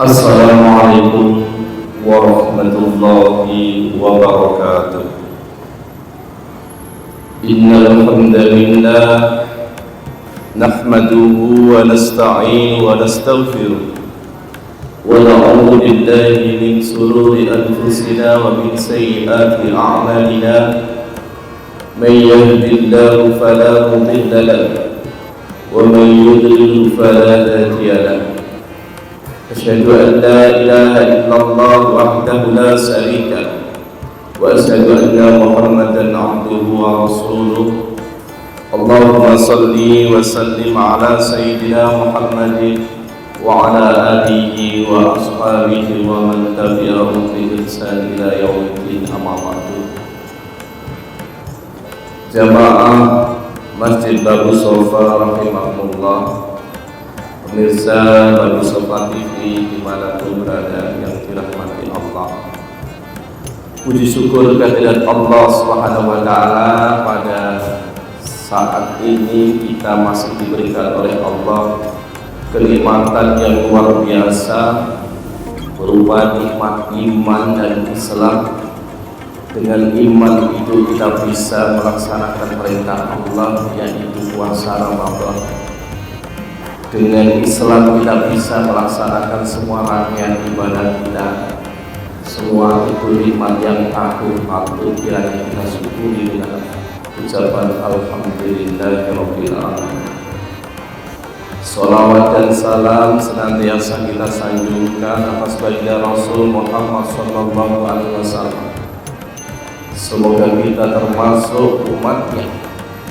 Assalamualaikum warahmatullahi wabarakatuh. Innal hamdalillah nahmaduhu wa nasta'inu wa nastaghfiruh wa na'udzu billahi min shururi anfusina wa min sayyiati a'malina. May yahdihillahu fala mudilla lahu wa may yudlil fala hadiya lahu. Asyhadu an la ilaha illallah wahdahu la syarika lahu wa asyhadu anna Muhammadan abduhu wa rasuluh. Allahumma salli wa sallim ala sayyidina Muhammadin wa ala alihi wa ashabihi wa man tabi'ahum bi ihsan ila yaumiddin, amma ba'du. Jamaah Masjid Babu Sofa rahimahumullah, pemirsa Babu Sofa TV dimanapun berada yang dirahmati Allah, puji syukur kehadirat Allah Subhanahu wa Ta'ala. Pada saat ini kita masih diberikan oleh Allah kenikmatan yang luar biasa berupa nikmat iman dan Islam. Dengan iman itu kita bisa melaksanakan perintah Allah, yaitu puasa Ramadan. Dengan Islam kita bisa melaksanakan semua rangkaian ibadah kita. Semua itu nikmat yang agung, patut kiranya kita syukuri dengan ucapan alhamdulillahirabbil alamin. Salawat dan salam senantiasa kita sanjungkan atas baginda Rasul Muhammad sallallahu alaihi wasallam. Semoga kita termasuk umatnya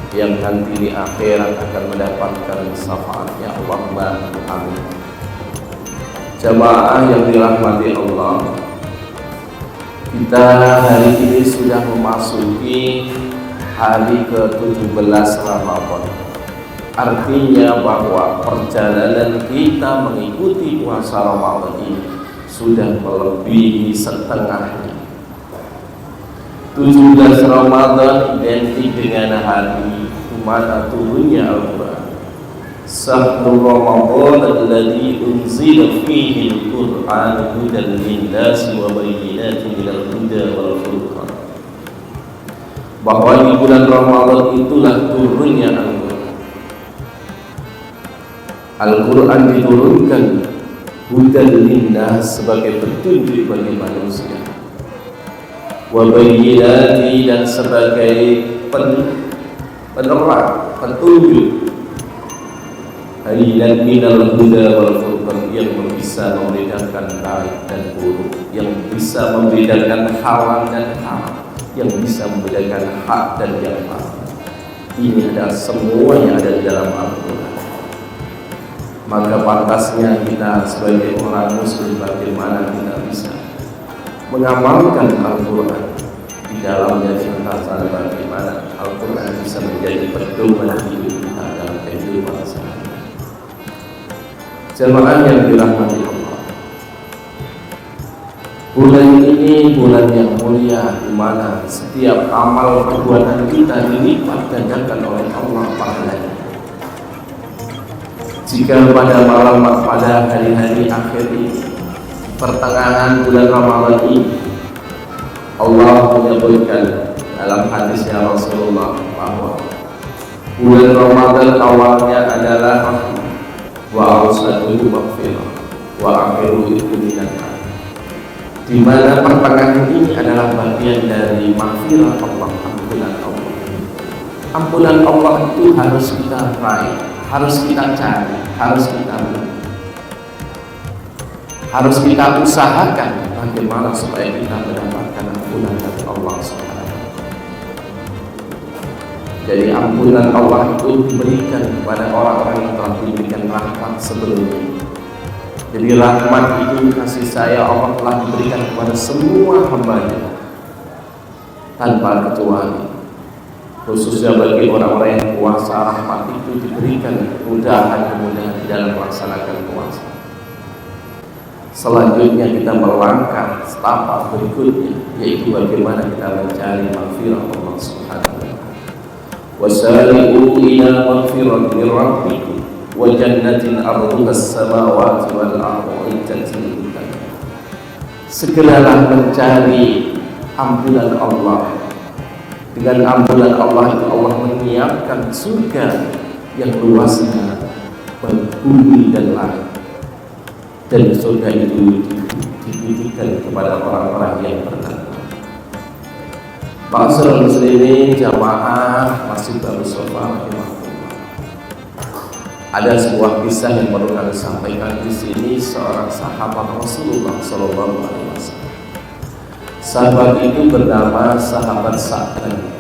yang nanti di akhirat akan mendapatkan syafaatnya. Allahumma amin. Jamaah yang dirahmati Allah, kita hari ini sudah memasuki hari ke-17 Ramadan. Artinya bahwa perjalanan kita mengikuti puasa Ramadan ini sudah melebihi setengahnya. 17 Ramadan identik dengan hari dimana turunnya Al-Quran. Syahrul Ramadan alladzi unzila fihi al-Quran hudan lin-nasi wa bayyinatin minal huda wal furqan. Bahwa di bulan Ramadan itulah turunnya Al-Quran. Al-Quran diturunkan hudan lin-nas sebagai petunjuk bagi manusia, wabayyinati dan sebagai penerang, petunjuk, dan minal huda wal furqan, yang bisa membedakan baik dan buruk, yang bisa membedakan halal dan haram, yang bisa membedakan hak dan yang batil. Ini adalah semuanya ada di dalam Al-Quran. Maka pantasnya kita sebagai orang muslim, bagaimana kita bisa mengamalkan Al-Quran di dalamnya, serta bagaimana Al-Quran bisa menjadi pedoman hidup kita dalam kehidupan sehari-hari. Jemaah yang dirahmati Allah, bulan ini bulan yang mulia, di mana setiap amal perbuatan kita dilipat gandakan oleh Allah pahalanya. Jika pada malam, pada hari-hari akhir ini, pertengahan bulan Ramadan ini, Allah menyebutkan dalam hadisnya Rasulullah bahwa bulan Ramadan awalnya adalah rahmat, wa awsaduhu maghfirah, wa akhiruhu minan nar. Di mana pertengahan ini adalah bagian dari maghfirah Allah, ampunan Allah. Ampunan Allah itu harus kita raih, harus kita cari, harus kita usahakan bagaimana supaya kita mendapatkan ampunan dari Allah SWT. Jadi ampunan Allah itu diberikan kepada orang-orang yang telah diberikan rahmat sebelumnya. Jadi rahmat itu, kasih sayang Allah telah diberikan kepada semua hamba-Nya tanpa kecuali. Khususnya bagi orang-orang yang puasa, rahmat itu diberikan kemudahan di dalam melaksanakan puasa. Selanjutnya kita melangkah tapak berikutnya, yaitu bagaimana kita mencari maghfirah Allah Subhanahu wa Ta'ala. Wasari'u ila maghfiratin min rabbikum wa jannatin arduha as-samawati wal ardu uiddat lil segeralah mencari ampunan Allah. Dengan ampunan Allah itu Allah menyiapkan surga yang luasnya berbumi dan langit, dan surga itu diberikan kepada orang-orang yang bertakwa. Ma'asyiral muslimin jamaah Masjid Darussafa rahimahullah. Ada sebuah kisah yang perlu kami sampaikan di sini. Seorang sahabat Rasulullah Sallallahu Alaihi Wasallam. Sahabat itu bernama sahabat Sa'ban.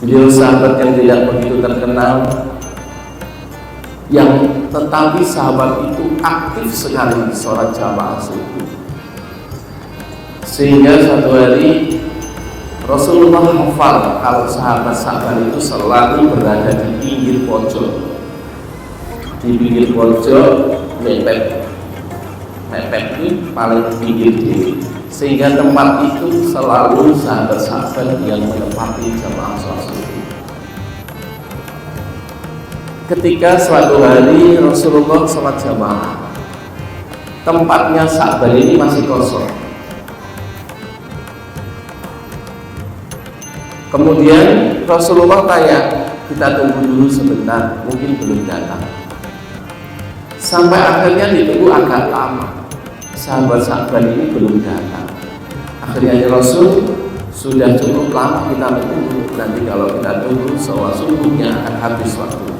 Beliau sahabat yang tidak begitu terkenal, yang tetapi sahabat itu aktif sekali sholat jamaah subuh. Sehingga satu hari Rasulullah hafal kalau sahabat Sa'ban itu selalu berada di pinggir pojok. Di pinggir pojok mepet itu paling pinggir diri, sehingga tempat itu selalu sahabat-sahabat yang menempati jamaah sholat subuh. Ketika suatu hari Rasulullah sholat jamaah, tempatnya Sa'ban ini masih kosong. Kemudian Rasulullah tanya, kita tunggu dulu sebentar, mungkin belum datang. Sampai akhirnya ditunggu agak lama, sahabat Sa'ban ini belum datang. Akhirnya Rasul, sudah cukup lama kita menunggu, nanti kalau kita tunggu sholat subuhnya akan habis waktu.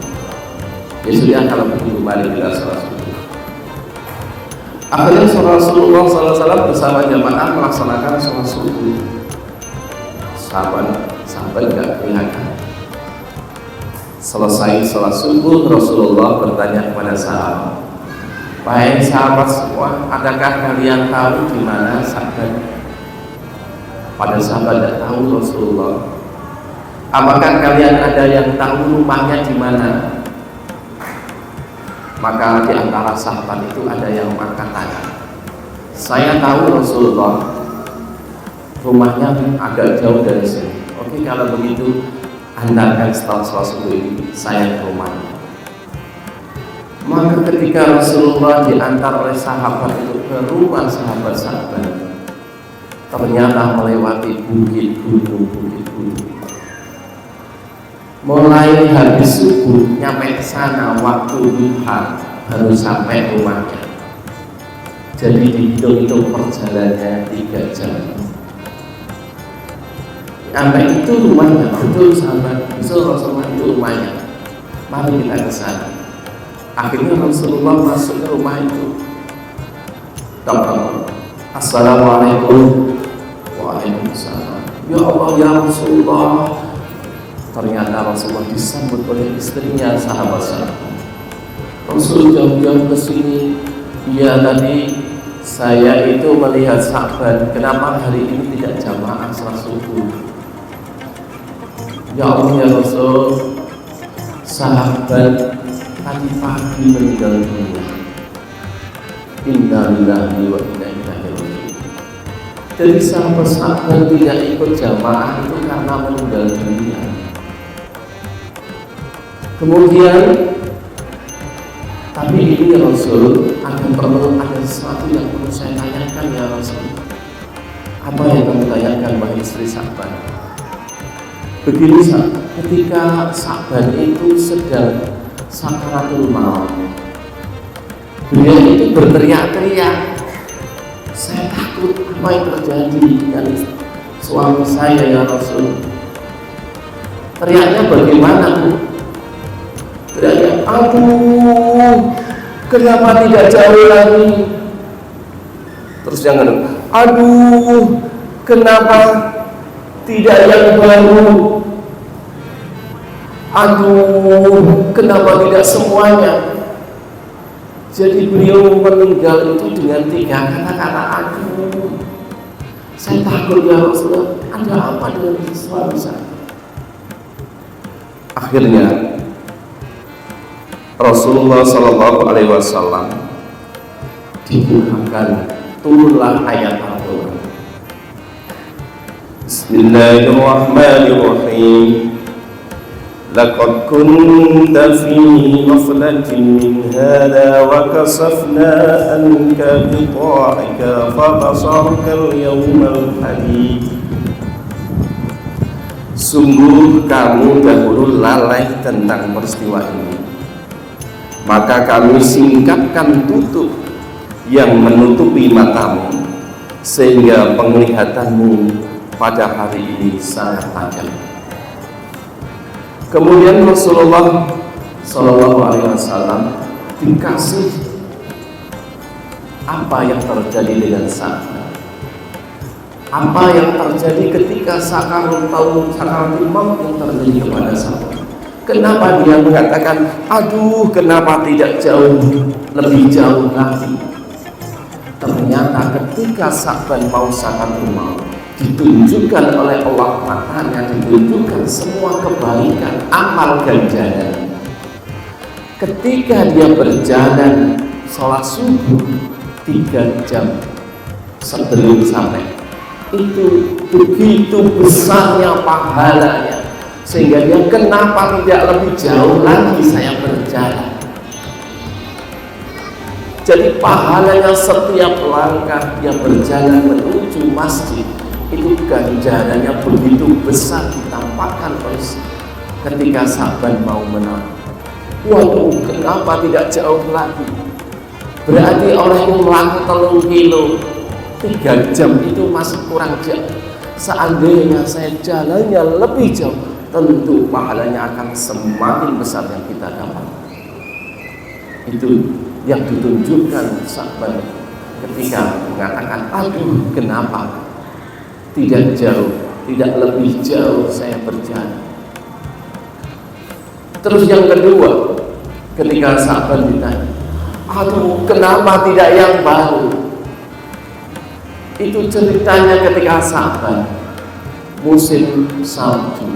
Ya sudah, kalau begitu mari kita sholat subuh. Akhirnya Rasulullah SAW bersama jamaah melaksanakan sholat subuh. Sahabat tidak kelihatan. Selesai sholat subuh, Rasulullah bertanya kepada sahabat, "Wahai sahabat semua, adakah kalian tahu di mana Sa'ban?" Pada sahabat tidak tahu Rasulullah. "Apakah kalian ada yang tahu rumahnya di mana?" Maka di antara sahabat itu ada yang angkat tangan. "Saya tahu Rasulullah, rumahnya agak jauh dari sini." "Oke, kalau begitu antarkan setelah sholat subuh ini saya ke rumahnya." Maka ketika Rasulullah diantar oleh sahabat itu ke rumah sahabat Sa'ban, ternyata melewati bukit gunung. Mulai habis subuh nyampe ke sana waktu duha baru sampai rumahnya. Jadi dihitung-hitung perjalanannya 3 jam. Sampai itu rumahnya, betul sahabat, betul Rasulullah itu rumahnya. Mari kita ke sana. Akhirnya Rasulullah masuk ke rumah itu. "Assalamualaikum." "Waalaikumsalam." "Ya Allah ya Rasulullah." Ternyata Rasulullah disambut oleh istrinya sahabat Sa'ban. "Rasul jauh-jauh ke sini." "Iya, tadi saya itu melihat Sa'ban, kenapa hari ini tidak jamaah sholat subuh?" "Ya Allah ya Rasul, sahabat tadi pagi meninggal dunia. Inna lillahi wa inna ilaihi raji'un." Jadi sahabat Sa'ban tidak ikut jamaah itu karena meninggal dunia. Kemudian, tapi ini Rasul, ada sesuatu yang perlu saya tanyakan ya Rasul. "Apa yang kamu tanyakan wahai istri Sa'ban?" Begini, ketika Sa'ban itu sedang sakaratul maut, beliau itu berteriak-teriak, "Saya takut apa yang terjadi dengan suami saya ya Rasul." Teriaknya bagaimana Bu? Teriaknya, "Aduh, kenapa tidak jauh lagi?" Terus jangan, "Aduh, kenapa tidak yang baru? Aduh, kenapa tidak semuanya?" Jadi beliau meninggal itu dengan 3 kata-kata, "Aduh, saya takut ya Rasulullah, ada apa dengan suami saya?" Akhirnya Rasulullah Sallallahu Alaihi Wasallam dibukakan, turunlah ayat Al-Quran. Bismillahirrahmanirrahim. laqad kunta fi ghaflatin min hadha wa kasafna anka ghita'aka fa basaraka al-yawmal hadid. Sungguh kamu dahulu lalai tentang peristiwa ini, maka kami singkapkan tutup yang menutupi matamu, sehingga penglihatanmu pada hari ini sangat tajam. Kemudian Rasulullah SAW dikasih apa yang terjadi dengan Sa'ad. Apa yang terjadi ketika sakaratul maut yang terjadi kepada Sa'ad. Kenapa dia mengatakan, aduh kenapa tidak jauh, lebih jauh lagi. Ternyata ketika Sa'ban mau sakaratul maut, ditunjukkan oleh Allah matanya, ditunjukkan semua kebaikan, amal ganjaran. Ketika dia berjalan sholat subuh 3 jam sebelum sampai, itu begitu besarnya pahalanya, sehingga dia kenapa tidak lebih jauh lagi saya berjalan. Jadi pahalanya setiap langkah dia berjalan menuju masjid, itu ganjarannya begitu besar ditampakkan oleh ketika Sa'ban mau menang. Waduh, kenapa tidak jauh lagi? Berarti orang yang melangkah 3 kilo, 3 jam itu masih kurang jauh. Seandainya saya jalannya lebih jauh, tentu pahalanya akan semakin besar yang kita dapat. Itu yang ditunjukkan Sa'ban ketika mengatakan, aduh kenapa tidak jauh, tidak lebih jauh saya berjalan. Terus yang kedua, ketika Sa'ban ditanya, aduh kenapa tidak yang baru? Itu ceritanya ketika Sa'ban musim salju.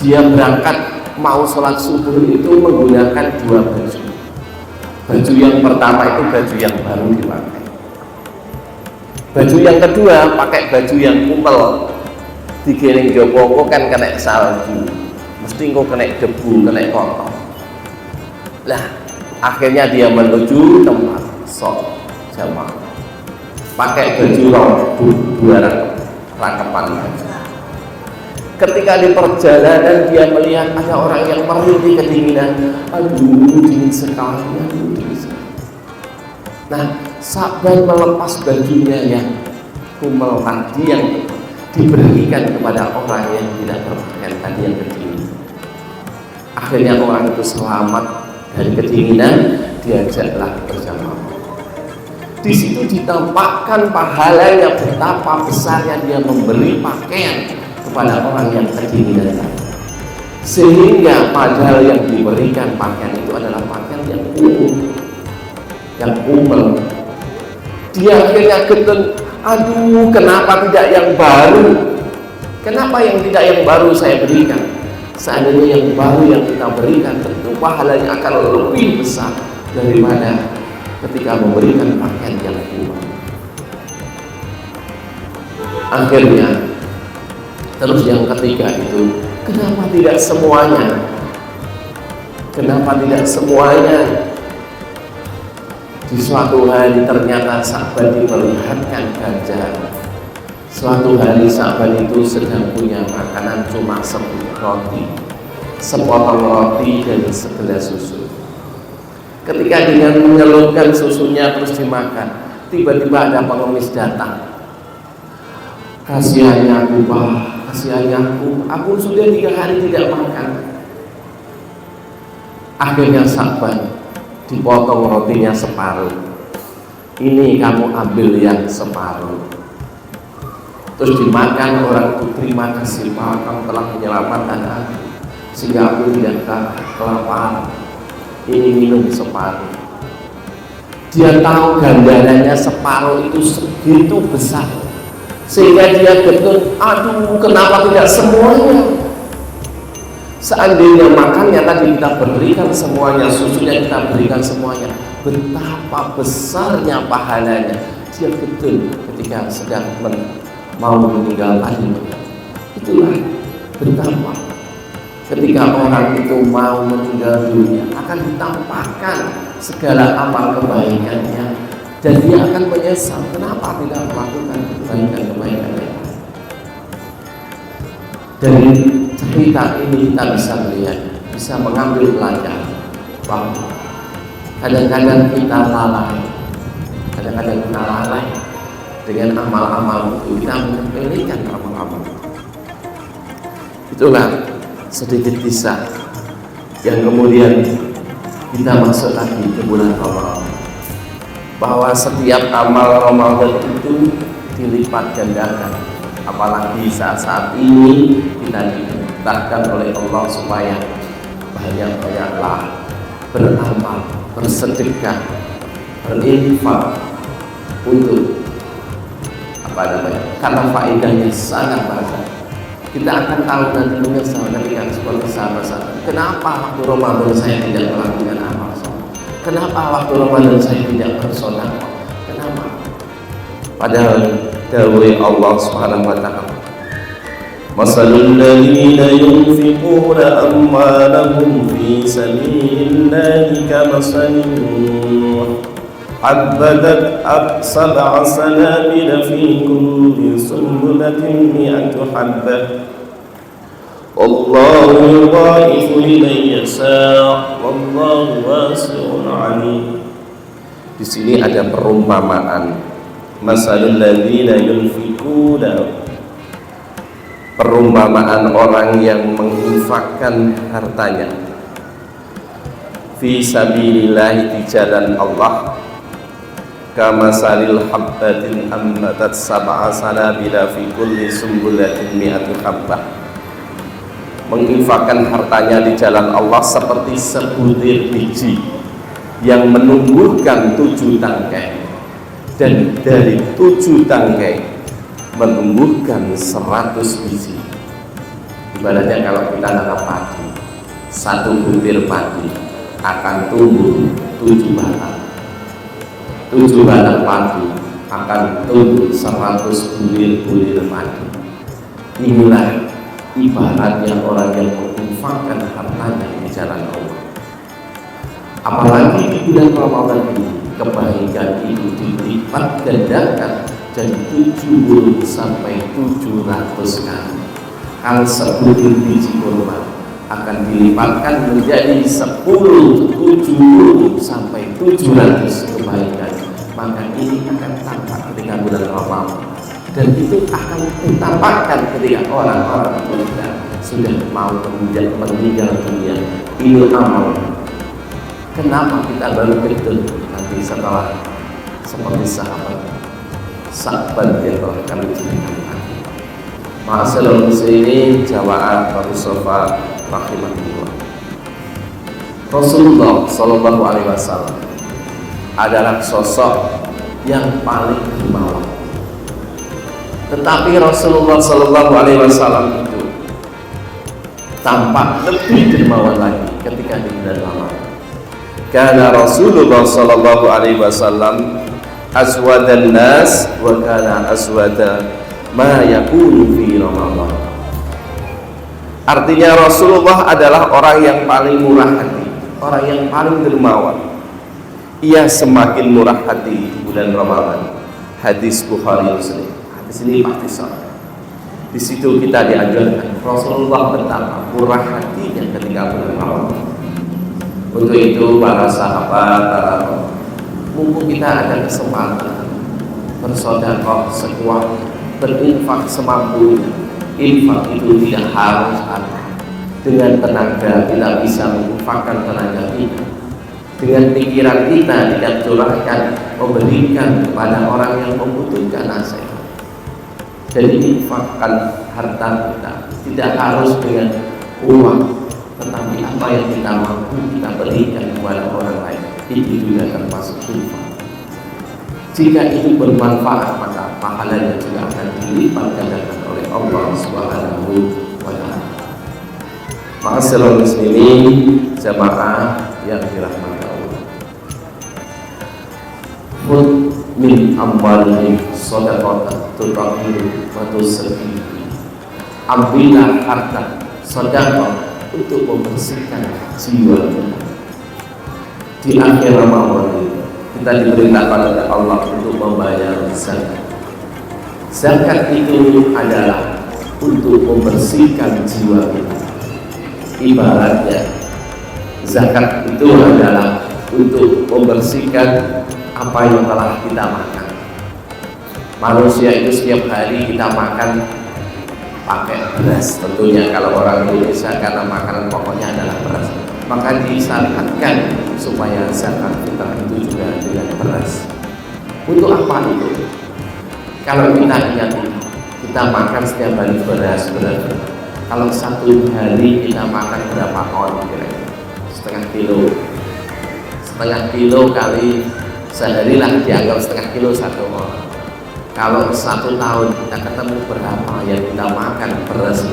Dia berangkat mau sholat subuh itu menggunakan 2 baju. Baju yang pertama itu baju yang baru dipakai. Baju yang kedua pakai baju yang kumpel. Digiring Joko kan kena salju, mesti kok kena debu, kena kotor. Lah akhirnya dia menuju tempat sholat jamaah pakai baju dua rangkapan. Ketika di perjalanan dia melihat ada orang yang merintih kedinginan, aduh dingin sekali, aduh dingin sekali. Nah, Sa'ban melepas bajunya yang kumel tadi yang diberikan kepada orang yang tidak berpakaian tadi yang kedinginan. Akhirnya orang itu selamat dari kedinginan, diajaklah bersama. Di situ ditampakkan pahalanya betapa besarnya dia memberi pakaian kepada orang yang kedinginan. Sehingga padahal yang diberikan pakaian itu adalah pakaian yang umum, yang umum. Dia akhirnya getun, aduh kenapa tidak yang baru? Kenapa yang tidak yang baru saya berikan? Seandainya yang baru yang kita berikan, tentu pahalanya akan lebih besar daripada ketika memberikan pakaian yang umum. Akhirnya terus yang ketiga itu, kenapa tidak semuanya? Kenapa tidak semuanya? Di suatu hari ternyata Sa'ban diperlihatkan ganjaran. Suatu hari Sa'ban itu sedang punya makanan cuma sepotong roti dan segelas susu. Ketika dengan menyelupkan susunya terus dimakan, tiba-tiba ada pengemis datang. Kasihannya aku Pak, kasihannya aku sudah 3 hari tidak makan. Akhirnya Sa'ban dipotong rotinya separuh. Ini kamu ambil yang separuh. Terus dimakan, orang itu terima kasih Pak, kamu telah menyelamatkan aku sehingga aku tidak kelaparan. Ini minum separuh. Dia tahu ganjarannya separuh itu segitu besar, sehingga dia getun, aduh kenapa tidak semuanya? Seandainya makannya tadi kita berikan semuanya, susunya kita berikan semuanya, betapa besarnya pahalanya. Dia getun ketika sedang mau meninggal tadi. Itulah betapa ketika orang itu mau meninggal dunia akan ditampakkan segala amal kebaikannya, dan dia akan menyesal kenapa tidak melakukan kebaikan-kebaikan. Dari cerita ini kita bisa melihat, bisa mengambil pelajaran bahwa kadang-kadang kita lalai dengan amal-amal itu, kita menyepelekan amal-amal. Itulah sedikit kisah yang kemudian kita masuk lagi ke bulan Ramadan, bahwa setiap amal Ramadan itu dilipat gandakan, apalagi saat-saat ini kita diperintahkan oleh Allah supaya banyak-banyaklah beramal, bersedekah, berinfak untuk karena faedahnya sangat banyak. Kita akan tahu nanti menyesal ketika seperti sahabat-sahabat. Kenapa waktu Ramadan saya tidak melakukan amal soleh? Kenapa waktu Ramadan saya tidak bersedekah? Kenapa? Padahal dawai Allah Subhanahu wa taala, masalul ladzina yunfiquna amwalahum fi sabilillahi kamasalin حبت سبع سنابل في كل سنبلة 100 حبة والله يضاعف لمن يشاء والله واسع عليم. Di sini ada perumpamaan, masalul ladzina yunfiquna, perumpamaan orang yang menginfakkan hartanya fi sabilillah, di jalan Allah, kama salil habbatin ambatat sab'a sanabila fi kulli sumbulatin 100 habbah. Menginfakkan hartanya di jalan Allah seperti sebutir biji yang menumbuhkan 7 tangkai, dan dari 7 tangkai menumbuhkan 100 biji. Ibaratnya kalau kita nanam padi, 1 butir padi akan tumbuh 7 batang. 7 batang padi akan tumbuh 100 bulir-bulir padi. Inilah ibaratnya orang yang menginfakkan hartanya di jalan Allah. Apalagi di bulan Ramadan ini, kebaikan itu dilipat gandakan jadi 70 sampai 700 kali. Kalau sebutir biji kurma akan dilipatkan menjadi 10, 70 sampai 700 kebaikan. Maka ini akan tampak ketika bulan Ramadan, dan itu akan ditampakkan ketika orang-orang sudah mau meninggal dunia. Ini amal. Kenapa kita baru betul nanti setelah seperti sahabat yang telah kami ceritakan. Ma'asyiral muslimin jamaah Abu Sofa rahimahullah. Rasulullah sallallahu alaihi wasallam adalah sosok yang paling dermawan. Tetapi Rasulullah sallallahu alaihi wasallam itu tampak lebih dermawan lagi ketika di bulan Ramadan. Karena Rasulullah sallallahu alaihi wasallam aswadan nas wa kana aswada ma yakunu fi Ramadan. Artinya Rasulullah adalah orang yang paling murah hati, orang yang paling dermawan. Ia semakin murah hati di bulan Ramadan. Hadis Bukhari Muslim. Hadis ini pasti sahih. Di situ kita diajarkan Rasulullah betapa murah hatinya ketika bulan Ramadan. Untuk itu para sahabat, mumpung kita ada kesempatan bersedekah sekuat, berinfak semampunya. Infak itu tidak harus ada. Dengan tenaga kita bisa menginfakkan tenaga kita. Dengan pikiran kita tidak curahkan, memberikan kepada orang yang membutuhkan nasihat. Jadi infakkan harta kita tidak harus dengan uang, tetapi apa yang kita mampu kita berikan kepada orang lain, itu juga termasuk infak. Jika itu bermanfaat, maka pahalanya juga akan dilipat gandakan oleh Allah Subhanahu wa taala. Ma'asyiral muslimin jamaah yang dirahmati Allah. Khudh min amwalihim shadaqatan tutahhiruhum wa tuzakkihi. Ambillah harta sedekah untuk membersihkan jiwa kita. Di akhir Ramadan itu kita diperintahkan oleh Allah untuk membayar zakat. Zakat itu adalah untuk membersihkan jiwa kita. Ibaratnya zakat itu adalah untuk membersihkan apa yang telah kita makan. Manusia itu setiap hari kita makan pakai beras, tentunya kalau orang Indonesia karena makanan pokoknya adalah beras, maka disyariatkan supaya zakat fitrah itu juga dengan beras. Untuk apa itu? Kalau kita ingat, kita makan setiap hari beras. Kalau satu hari kita makan berapa ton kira-kira? Setengah kilo kali sehari lah, dianggap setengah kilo 1 ton. Kalau 1 tahun kita ketemu berapa yang kita makan beras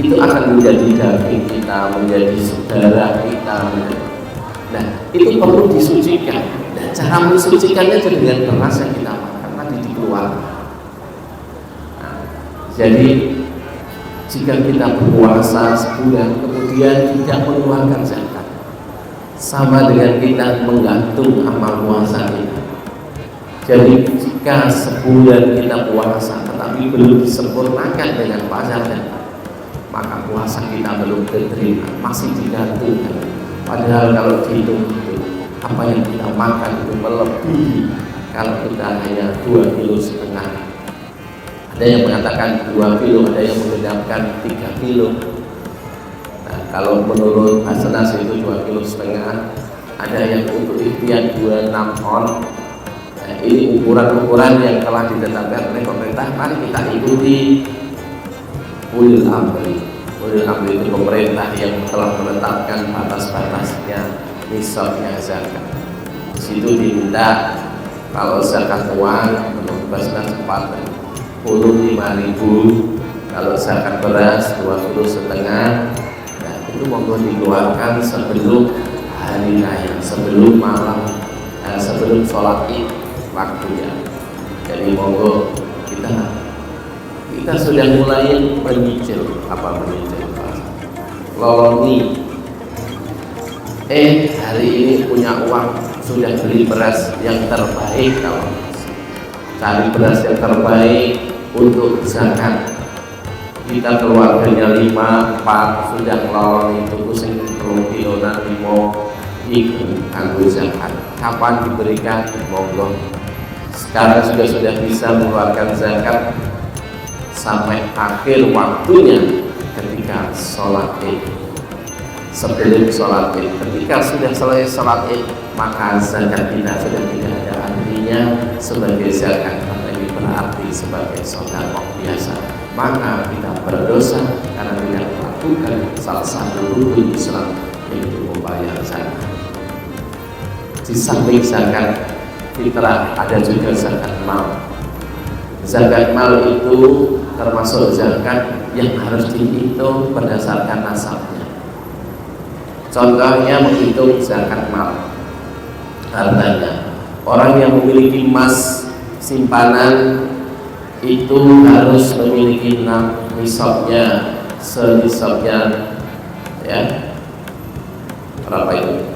itu akan menjadi daging kita, menjadi saudara kita. Nah, itu perlu disucikan. Dan cara mensucikannya dengan beras yang kita makan tadi dikeluarkan. Nah, jadi jika kita berpuasa sebulan kemudian tidak mengeluarkan zakat, sama dengan kita menggantung amal puasa kita. Jadi jika sebulan kita puasa tetapi belum disempurnakan dengan puasa zakat, maka puasa kita belum diterima, masih digantungkan. Padahal kalau dihitung itu apa yang kita makan itu melebihi kalau kita hanya 2,5 kilo. Ada yang mengatakan 2 kilo, ada yang menggenapkan 3 kilo. Nah, kalau menurut Hasanah itu 2,5 kilo, ada yang untuk ikhtiar 26 ton. Nah, ini ukuran-ukuran yang telah ditetapkan oleh pemerintah. Mari kita ikuti ulil amri. Ulil amri itu pemerintah yang telah menetapkan batas-batasnya, nisabnya zakat. Di situ diminta kalau zakat uang menurut 45.000, kalau zakat beras 2,5 kilo. Nah, itu monggo dikeluarkan sebelum hari raya, sebelum malam, sebelum sholat Id waktunya. Jadi monggo kita sudah mulai menyicil loloni. Hari ini punya uang, sudah beli beras yang terbaik. Kalau cari beras yang terbaik untuk zakat, kita keluarganya 5, 4 sudah loloni tuku sing 10 kilo dan 5 iku kanggo zakat. Kapan diberikan? Monggo sekarang sudah bisa mengeluarkan zakat sampai akhir waktunya ketika sholat Id. Sebelum sholat Id, ketika sudah selesai sholat Id, maka zakat kita sudah tidak ada artinya sebagai zakat, tetapi berarti sebagai sedekah biasa. Maka kita berdosa karena tidak melakukan salah satu rukun Islam, yaitu membayar zakat. Di samping zakat fitrah ada juga zakat mal. Zakat mal itu termasuk zakat yang harus dihitung berdasarkan nasabnya. Contohnya menghitung zakat mal, hartanya. Orang yang memiliki emas simpanan itu harus memiliki nisabnya, senisabnya, ya, berapa itu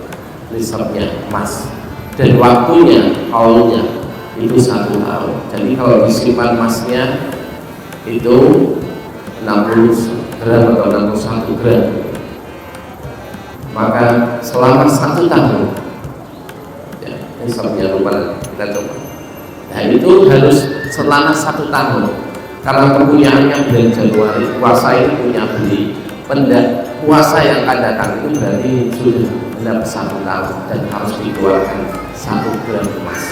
nisabnya emas, dan waktunya haulnya itu 1 tahun. Jadi kalau disimpan emasnya itu 60 gram atau 61 gram, maka selama 1 tahun, ya, nisabnya lupa kita coba. Nah, itu harus selama 1 tahun. Karena perpunyaannya bulan Januari, puasa itu punya beli. Puasa yang akan datang itu berarti sudah benar 1 tahun dan harus dikeluarkan 1 gram emas.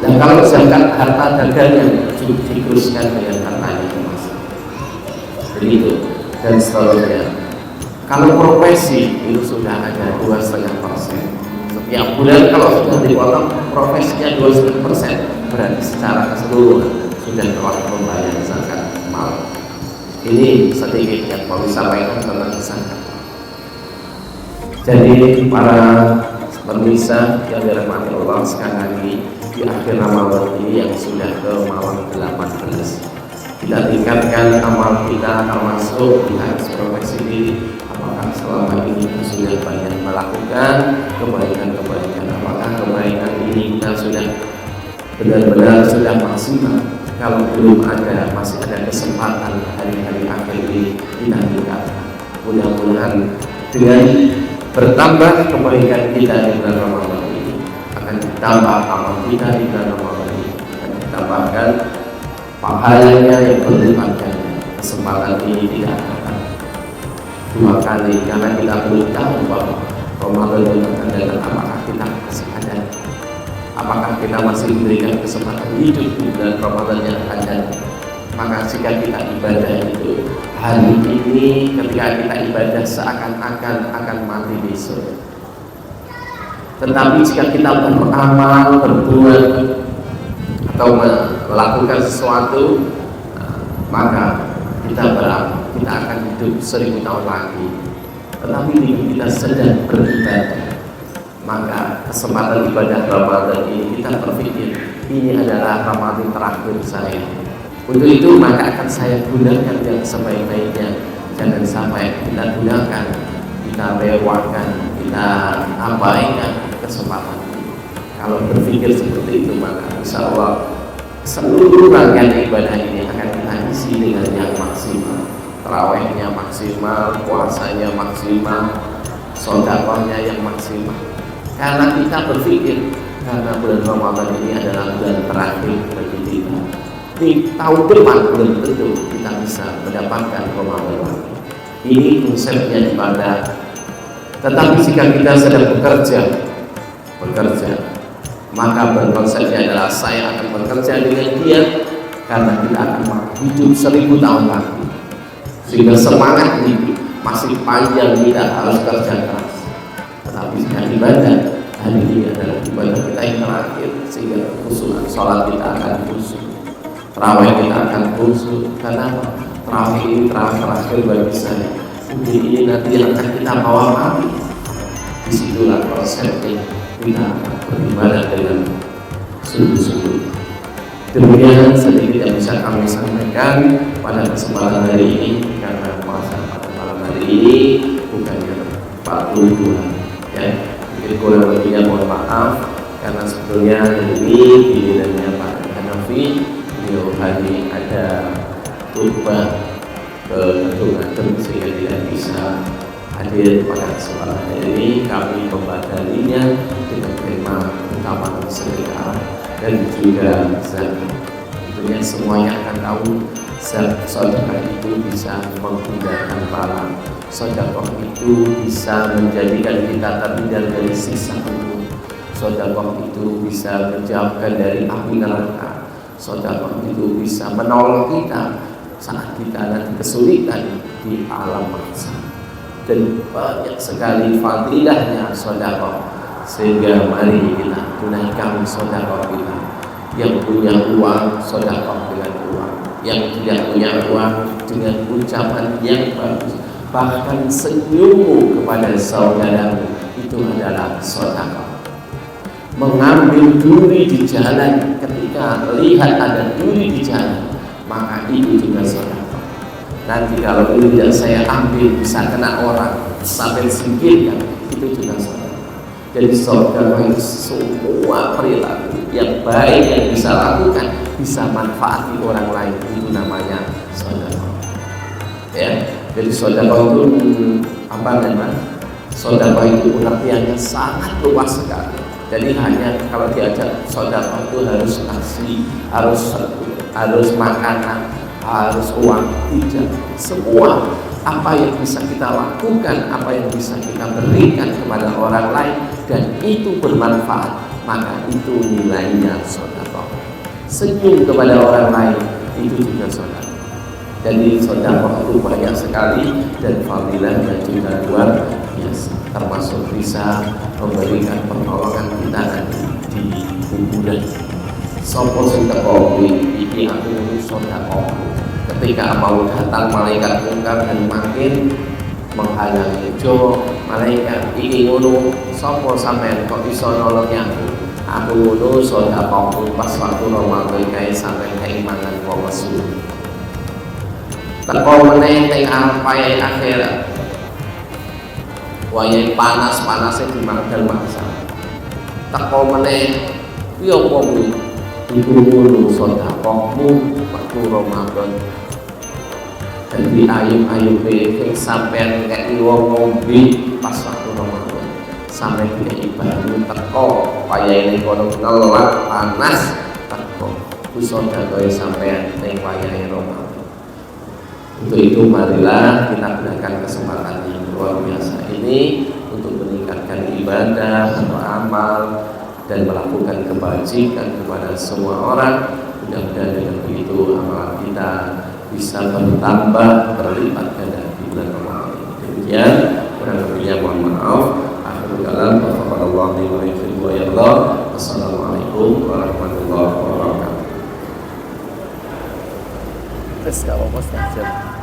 Dan kalau zakat harta dagangan diteruskan dengan hartanya emas, begitu dan seterusnya. Kalau profesi itu sudah ada 2,5%. Setiap bulan kalau sudah dipotong profesinya 2,5%, berarti secara keseluruhan sudah telah membayar zakat mal. Ini sedikit yang mau disampaikan tentang zakat. Jadi para pemirsa yang dirahmati Allah, sekali lagi di akhir Ramadan ini yang sudah ke malam 18, kita tingkatkan amal kita, termasuk kita introspeksi diri. Apakah selama ini kita sudah banyak melakukan kebaikan-kebaikan? Apakah kebaikan ini kita sudah benar-benar sudah maksimal? Kalau belum ada, masih ada kesempatan hari-hari akhir ini kita tingkatkan. Mudah-mudahan dengan bertambah kebaikan kita di bulan Ramadan ini akan ditambah amal kita di bulan Ramadan ini, akan ditambahkan pahalanya yang berlipat ganda. Kesempatan ini tidak akan dua kali, karena kita belum tahu bahwa Ramadan yang akan datang apakah kita masih ada, apakah kita masih diberikan kesempatan hidup di bulan Ramadan yang akan datang. Maka jika kita ibadah itu hari ini, ketika kita ibadah seakan-akan akan mati besok. Tetapi jika kita beramal, berbuat atau melakukan sesuatu, maka kita beramal, kita akan hidup 1000 tahun lagi. Tetapi jika kita sedang beribadah, maka kesempatan ibadah Ramadan ini kita berpikir ini adalah Ramadan terakhir saya. Untuk itu maka akan saya gunakan yang sebaik-baiknya. Jangan sampai kita gunakan, kita lewatkan, kita abaikan kesempatan ini. Kalau berpikir seperti itu, maka insya Allah seluruh rangkaian ibadah ini akan kita isi dengan yang maksimal. Tarawihnya maksimal, puasanya maksimal, sedekahnya yang maksimal. Karena kita berpikir, karena bulan Ramadan ini adalah bulan terakhir bagi kita. Di tahun depan belum tentu kita bisa mendapatkan Ramadan lagi. Ini konsepnya ibadah. Tetapi jika kita sedang bekerja, maka berkonsepnya adalah saya akan bekerja dengan giat, karena kita akan hidup 1000 tahun lagi. Sehingga semangat hidup masih panjang, kita harus kerja keras. Tetapi jika ibadah, hari ini adalah ibadah kita yang terakhir, sehingga khusyuk sholat kita akan khusyuk, tarawih kita akan khusyuk. Karena tarawih ini terakhir bagi saya. Jadi ini nanti yang akan kita bawa mati. Disitulah konsepnya kita akan beribadah dengan sungguh-sungguh. Demikian sedikit yang bisa kami sampaikan pada kesempatan hari ini, karena puasa pada malam hari ini bukannya 42 ya. Mungkin kurang lebihnya mohon maaf, karena sebetulnya ini gilirannya Pak Hanafi. Beliau hari ada khutbah ke Ketua sehingga tidak bisa hadir pada kesempatan ini. Kami membadalinya dengan tema utama sedekah dan juga zakat. Tentunya semuanya akan tahu sedekah itu bisa menghindarkan bala. Sedekah itu bisa menjadikan kita terhindar dari siksa kubur. Sedekah itu bisa menjauhkan dari api neraka. Sedekah itu bisa menolong kita saat kita nanti kesulitan di alam mahsyar. Dan banyak sekali fadilahnya sedekah, sehingga mari kita tunaikan sedekah kita. Yang punya uang, sedekah dengan uang. Yang tidak punya uang, dengan ucapan yang bagus. Bahkan senyummu kepada saudaramu itu adalah sedekah. Mengambil duri di jalan, ketika lihat ada duri di jalan, maka itu juga sedekah. Nanti kalau ini tidak saya ambil, bisa kena orang, sampai singkirkan, itu juga sedekah. Jadi sedekah itu semua perilaku yang baik yang bisa lakukan, bisa manfaati orang lain, itu namanya sedekah. Ya, jadi sedekah itu apa namanya? Sedekah itu pengertiannya sangat luas sekali. Jadi hanya kalau diajak sedekah itu harus nasi, harus makanan, harus uang, tidak. Semua apa yang bisa kita lakukan, apa yang bisa kita berikan kepada orang lain dan itu bermanfaat, maka itu nilainya sedekah. Senyum kepada orang lain itu juga sedekah. Jadi sedekah itu banyak sekali dan fadilahnya juga luar biasa, termasuk bisa memberikan pertolongan kita nanti di kuburan. Sopo sedekah iki aku sedekah. Ketika mau datang malaikat mungkar dan makin menghalangi, jo malaikat iki ngono, sopo sampean kok iso nolongi aku ngono sedekah pas waktu Ramadan kae sampai keimanan wong mesum. teko meneh ning wayahe akhirat, wayahe panas-panase di mangdal mahsyar, teko meneh ya apa kuwi dikumpul sedekahmu waktu Ramadan. Jadi ayub-ayube sing sampean kei wong ngombe pas waktu Ramadan sampe kei banyu teko wayahe kono ngelak panas teko sedekah sampean ning wayahe Ramadan. Untuk itu marilah kita gunakan kesempatan yang luar biasa ini untuk meningkatkan ibadah atau amal dan melakukan kebajikan kepada semua orang. Mudah-mudahan dengan begitu amal kita bisa bertambah berlipat ganda di bulan Ramadan. Demikian, kurang lebihnya mohon maaf. Akhirul kalam, wafaqallahu li wa yuhibbu wa yarda. Wassalamualaikum warahmatullahi wabarakatuh. Terus gak apa-apa,